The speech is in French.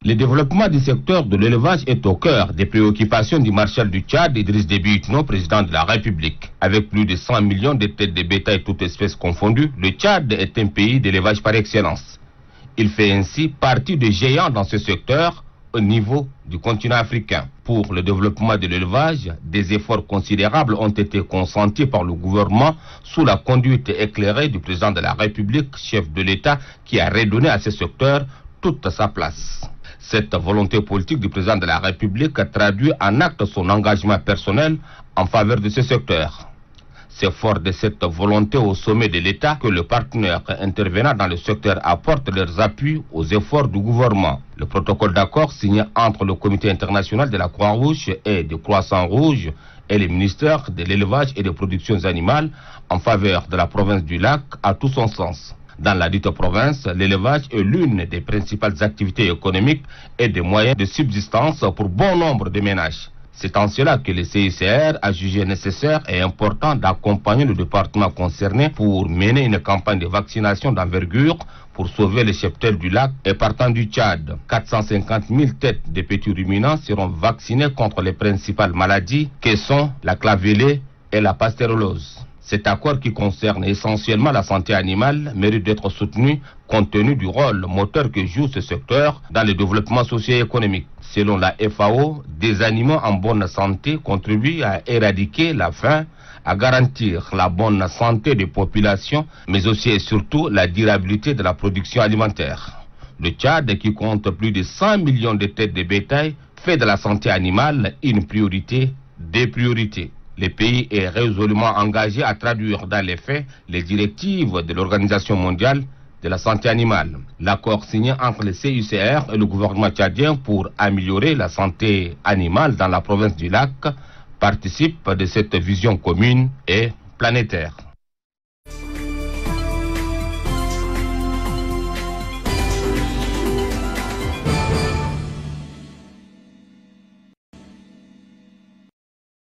Le développement du secteur de l'élevage est au cœur des préoccupations du marshal du Tchad, Idriss Déby Itno, président de la République. Avec plus de 100 millions de têtes de bétail toutes espèces confondues, le Tchad est un pays d'élevage par excellence. Il fait ainsi partie des géants dans ce secteur au niveau du continent africain. Pour le développement de l'élevage, des efforts considérables ont été consentis par le gouvernement sous la conduite éclairée du président de la République, chef de l'État, qui a redonné à ce secteur toute sa place. Cette volonté politique du président de la République a traduit en acte son engagement personnel en faveur de ce secteur. C'est fort de cette volonté au sommet de l'État que les partenaires intervenant dans le secteur apportent leurs appuis aux efforts du gouvernement. Le protocole d'accord signé entre le Comité international de la Croix-Rouge et du Croissant-Rouge et le ministère de l'Élevage et des Productions Animales en faveur de la province du Lac a tout son sens. Dans la dite province, l'élevage est l'une des principales activités économiques et des moyens de subsistance pour bon nombre de ménages. C'est en cela que le CICR a jugé nécessaire et important d'accompagner le département concerné pour mener une campagne de vaccination d'envergure pour sauver les cheptels du lac et partant du Tchad. 450 000 têtes de petits ruminants seront vaccinées contre les principales maladies que sont la clavellée et la pasteurellose. Cet accord qui concerne essentiellement la santé animale mérite d'être soutenu compte tenu du rôle moteur que joue ce secteur dans le développement socio-économique. Selon la FAO, des animaux en bonne santé contribuent à éradiquer la faim, à garantir la bonne santé des populations, mais aussi et surtout la durabilité de la production alimentaire. Le Tchad, qui compte plus de 100 millions de têtes de bétail, fait de la santé animale une priorité des priorités. Le pays est résolument engagé à traduire dans les faits les directives de l'Organisation mondiale de la santé animale. L'accord signé entre le CICR et le gouvernement tchadien pour améliorer la santé animale dans la province du Lac participe de cette vision commune et planétaire.